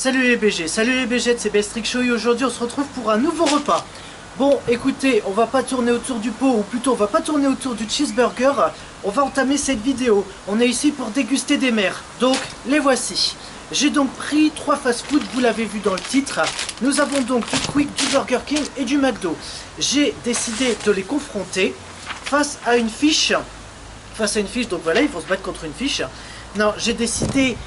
Salut les BG, c'est Bestrick Show et aujourd'hui on se retrouve pour un nouveau repas. Bon, écoutez, on va pas tourner autour du pot, ou plutôt on va pas tourner autour du cheeseburger, on va entamer cette vidéo. On est ici pour déguster des mers, donc les voici. J'ai donc pris 3 fast-food, vous l'avez vu dans le titre. Nous avons donc du Quick, du Burger King et du McDo. J'ai décidé de les confronter face à une fiche. Donc voilà, ils vont se battre contre une fiche. Non, j'ai décidé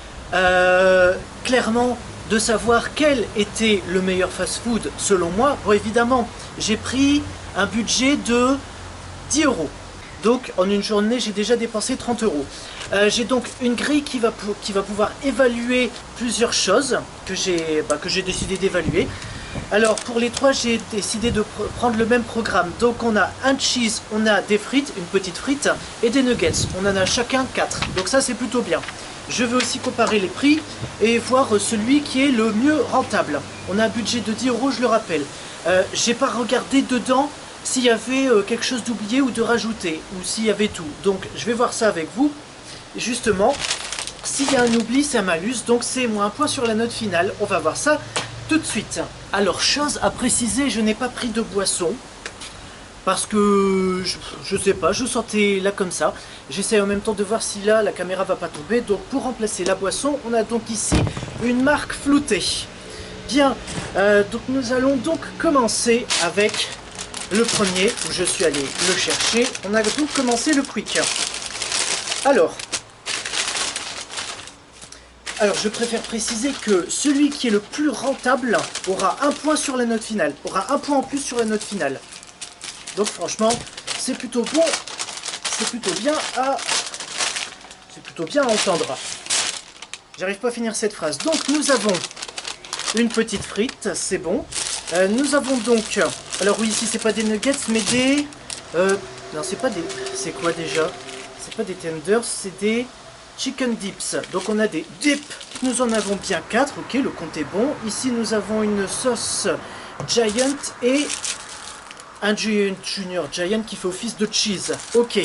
clairement de savoir quel était le meilleur fast-food selon moi. Bon, évidemment, j'ai pris un budget de 10 euros. Donc en une journée, j'ai déjà dépensé 30 euros. J'ai donc une grille qui va pouvoir évaluer plusieurs choses que j'ai décidé d'évaluer. Alors pour les 3, j'ai décidé de prendre le même programme. Donc on a un cheese, on a des frites, une petite frite et des nuggets. On en a chacun 4. Donc ça c'est plutôt bien. Je veux aussi comparer les prix et voir celui qui est le mieux rentable. On a un budget de 10 euros, je le rappelle. J'ai pas regardé dedans s'il y avait quelque chose d'oublié ou de rajouté, ou s'il y avait tout. Donc je vais voir ça avec vous. Justement, s'il y a un oubli, c'est un malus, donc c'est moins un point sur la note finale. On va voir ça tout de suite. Alors, chose à préciser, je n'ai pas pris de boisson. Parce que, je sais pas, je sentais là comme ça. J'essaie en même temps de voir si là, la caméra va pas tomber. Donc pour remplacer la boisson, on a donc ici une marque floutée. Bien, donc nous allons donc commencer avec le premier, où je suis allé le chercher. On a donc commencé le Quick. Alors, je préfère préciser que celui qui est le plus rentable aura un point sur la note finale. Aura un point en plus sur la note finale. Donc franchement, c'est plutôt bon, c'est plutôt bien à entendre. J'arrive pas à finir cette phrase. Donc nous avons une petite frite, c'est bon. Nous avons donc, alors oui, ici c'est pas des nuggets, mais des, non c'est pas des, c'est quoi déjà? C'est pas des tenders, c'est des chicken dips. Donc on a des dips. Nous en avons bien 4, ok, le compte est bon. Ici nous avons une sauce Giant et un Junior Giant qui fait office de cheese. Ok,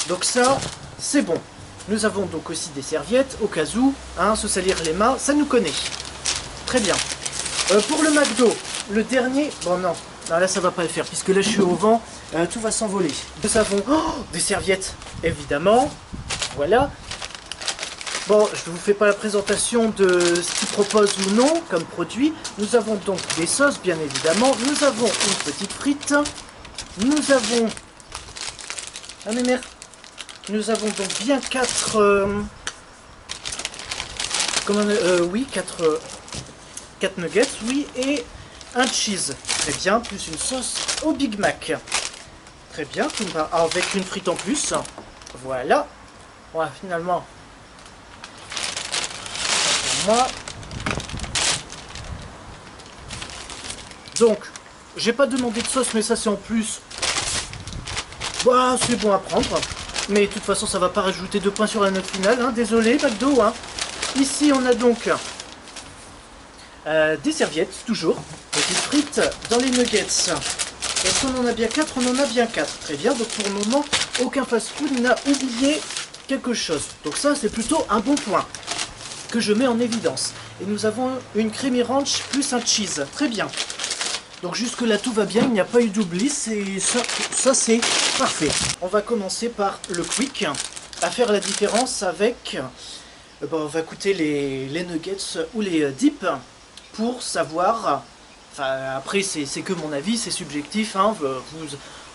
donc ça, c'est bon. Nous avons donc aussi des serviettes, au cas où, hein, se salir les mains, ça nous connaît. Très bien. Pour le McDo, le dernier... Bon non, là ça va pas le faire, puisque là je suis au vent, tout va s'envoler. Nous avons des serviettes, évidemment. Voilà. Bon, je ne vous fais pas la présentation de ce qu'ils proposent ou non comme produit. Nous avons donc des sauces, bien évidemment. Nous avons une petite frite. Nous avons... Ah mais merde. Nous avons donc bien 4... oui, 4 nuggets, oui, et un cheese. Très bien, plus une sauce au Big Mac. Très bien, avec une frite en plus. Voilà. Ouais, finalement... Moi. Donc, j'ai pas demandé de sauce, mais ça c'est en plus. Bah, c'est bon à prendre. Mais de toute façon, ça va pas rajouter 2 points sur la note finale. Hein. Désolé, McDo. Hein. Ici, on a donc des serviettes, toujours. Petites frites dans les nuggets. Est-ce qu'on en a bien 4? On en a bien 4. Très bien. Donc pour le moment, aucun fast-food n'a oublié quelque chose. Donc ça, c'est plutôt un bon point que je mets en évidence. Et nous avons une creamy ranch plus un cheese. Très bien. Donc jusque là tout va bien, il n'y a pas eu d'oubli, ça c'est parfait. On va commencer par le Quick, à faire la différence avec, on va goûter les nuggets ou les dips pour savoir, enfin après c'est que mon avis, c'est subjectif, hein,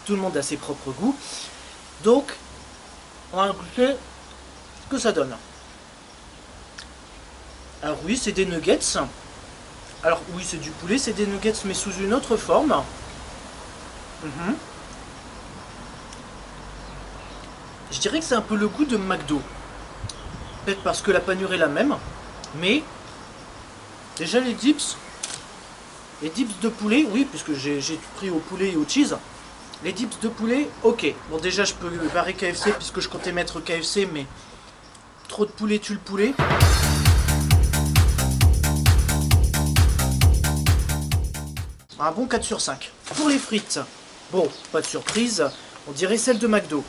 tout le monde a ses propres goûts. Donc on va goûter ce que ça donne. Alors oui, c'est des nuggets. Alors oui, c'est du poulet, c'est des nuggets mais sous une autre forme. Je dirais que c'est un peu le goût de McDo. Peut-être parce que la panure est la même. Mais déjà les dips de poulet, oui, puisque j'ai pris au poulet et au cheese. Les dips de poulet, ok. Bon déjà je peux barrer KFC puisque je comptais mettre KFC, mais trop de poulet tue le poulet. Un bon 4 sur 5. Pour les frites, bon, pas de surprise, on dirait celle de McDo.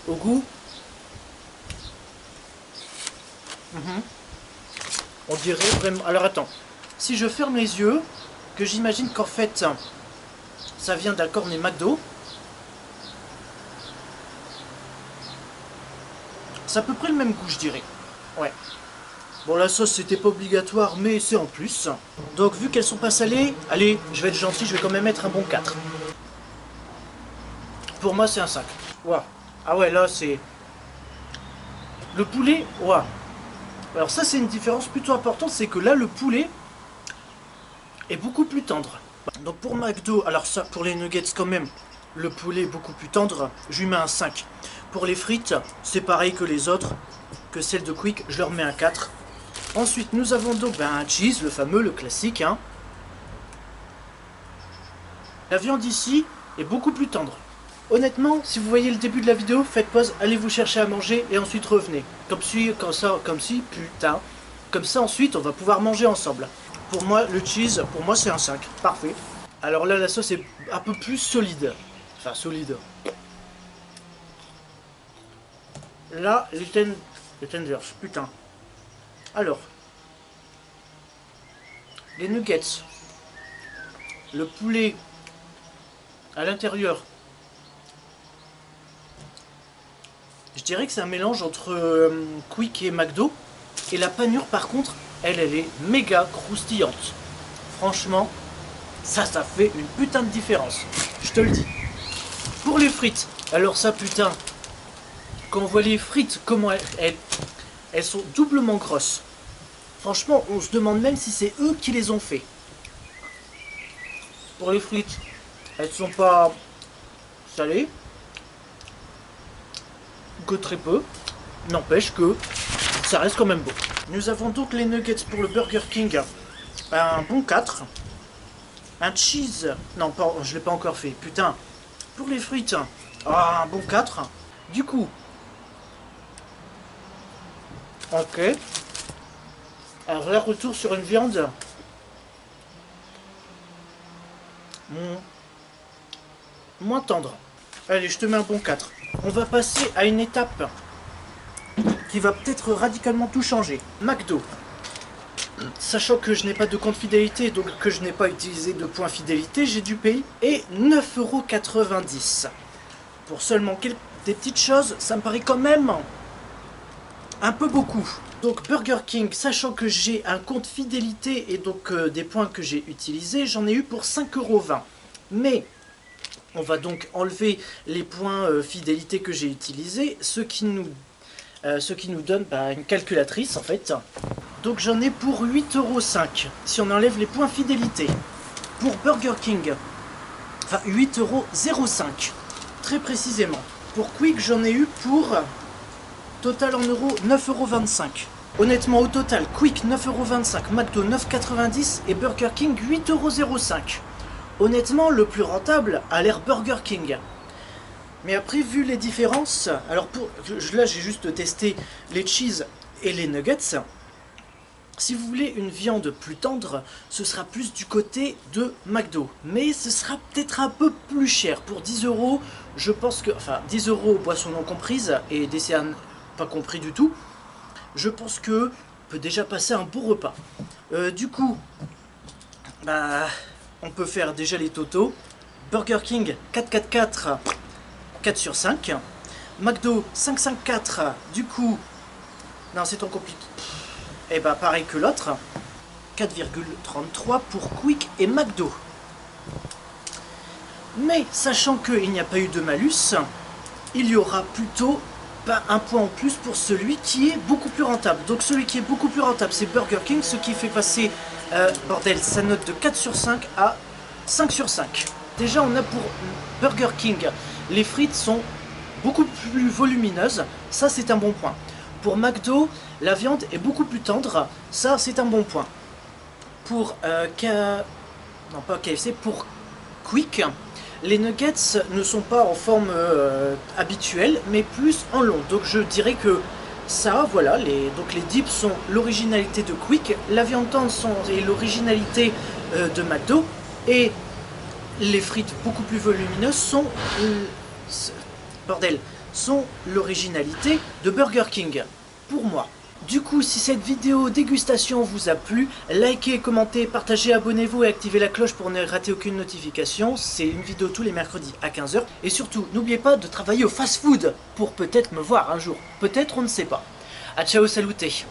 Au goût, on dirait vraiment... Alors attends, si je ferme les yeux, que j'imagine qu'en fait, ça vient d'un cornet McDo, c'est à peu près le même goût, je dirais. Ouais. Bon, la sauce, c'était pas obligatoire, mais c'est en plus. Donc, vu qu'elles sont pas salées, allez, je vais être gentil, je vais quand même mettre un bon 4. Pour moi, c'est un 5. Waouh. Ah ouais, là, c'est... Le poulet, waouh. Alors ça, c'est une différence plutôt importante, c'est que là, le poulet est beaucoup plus tendre. Donc pour McDo, alors ça, pour les nuggets quand même, le poulet est beaucoup plus tendre, je lui mets un 5. Pour les frites, c'est pareil que les autres, que celles de Quick, je leur mets un 4. Ensuite, nous avons donc un cheese, le fameux, le classique. Hein. La viande ici est beaucoup plus tendre. Honnêtement, si vous voyez le début de la vidéo, faites pause, allez vous chercher à manger et ensuite revenez. Comme si, putain. Comme ça ensuite, on va pouvoir manger ensemble. Pour moi, le cheese, pour moi c'est un 5. Parfait. Alors là, la sauce est un peu plus solide. Enfin, solide. Là, les tenders, putain. Alors, les nuggets, le poulet à l'intérieur, je dirais que c'est un mélange entre Quick et McDo. Et la panure, par contre, elle est méga croustillante. Franchement, ça fait une putain de différence. Je te le dis. Pour les frites, alors ça, putain, quand on voit les frites, comment elles sont doublement grosses. Franchement, on se demande même si c'est eux qui les ont fait. Pour les frites, elles sont pas salées. Que très peu. N'empêche que ça reste quand même beau. Nous avons donc les nuggets pour le Burger King. Un bon 4. Un cheese. Non, pas, je ne l'ai pas encore fait. Putain. Pour les frites. Un bon 4. Du coup. Ok. Alors là, retour sur une viande. Moins tendre. Allez, je te mets un bon 4. On va passer à une étape qui va peut-être radicalement tout changer. McDo. Sachant que je n'ai pas de compte fidélité, donc que je n'ai pas utilisé de points fidélité, j'ai dû payer et 9,90 €. Pour seulement des petites choses, ça me paraît quand même un peu beaucoup. Donc Burger King, sachant que j'ai un compte fidélité et donc des points que j'ai utilisés, j'en ai eu pour 5,20 €. Mais on va donc enlever les points fidélité que j'ai utilisés, ce qui nous donne une calculatrice en fait. Donc j'en ai pour 8,05 € si on enlève les points fidélité. Pour Burger King, enfin 8,05 € très précisément. Pour Quick, j'en ai eu pour total en euros 9,25 €. Honnêtement, au total, Quick 9,25 €, McDo 9,90 € et Burger King 8,05 €. Honnêtement, le plus rentable a l'air Burger King. Mais après, vu les différences, alors là j'ai juste testé les cheese et les nuggets. Si vous voulez une viande plus tendre, ce sera plus du côté de McDo. Mais ce sera peut-être un peu plus cher. Pour 10 €, je pense que... Enfin, 10 € boissons non comprises et dessert pas compris du tout. Je pense que on peut déjà passer un bon repas. Du coup, on peut faire déjà les totaux. Burger King 4,44 €. 4 sur 5. McDo 5,54 €. Du coup, non, c'est trop compliqué. Et pareil que l'autre. 4,33 € pour Quick et McDo. Mais sachant qu'il n'y a pas eu de malus, il y aura plutôt un point en plus pour celui qui est beaucoup plus rentable. Donc celui qui est beaucoup plus rentable, c'est Burger King, ce qui fait passer sa note de 4 sur 5 à 5 sur 5. Déjà, on a pour Burger King, les frites sont beaucoup plus volumineuses, ça c'est un bon point. Pour McDo, la viande est beaucoup plus tendre, ça c'est un bon point. Pour pour Quick, les nuggets ne sont pas en forme habituelle, mais plus en long. Donc je dirais que ça, voilà, donc les dips sont l'originalité de Quick, la viande tendre est l'originalité de McDo, et les frites beaucoup plus volumineuses sont l'originalité de Burger King, pour moi. Du coup, si cette vidéo dégustation vous a plu, likez, commentez, partagez, abonnez-vous et activez la cloche pour ne rater aucune notification. C'est une vidéo tous les mercredis à 15 h. Et surtout, n'oubliez pas de travailler au fast-food pour peut-être me voir un jour. Peut-être, on ne sait pas. A ciao, saluté.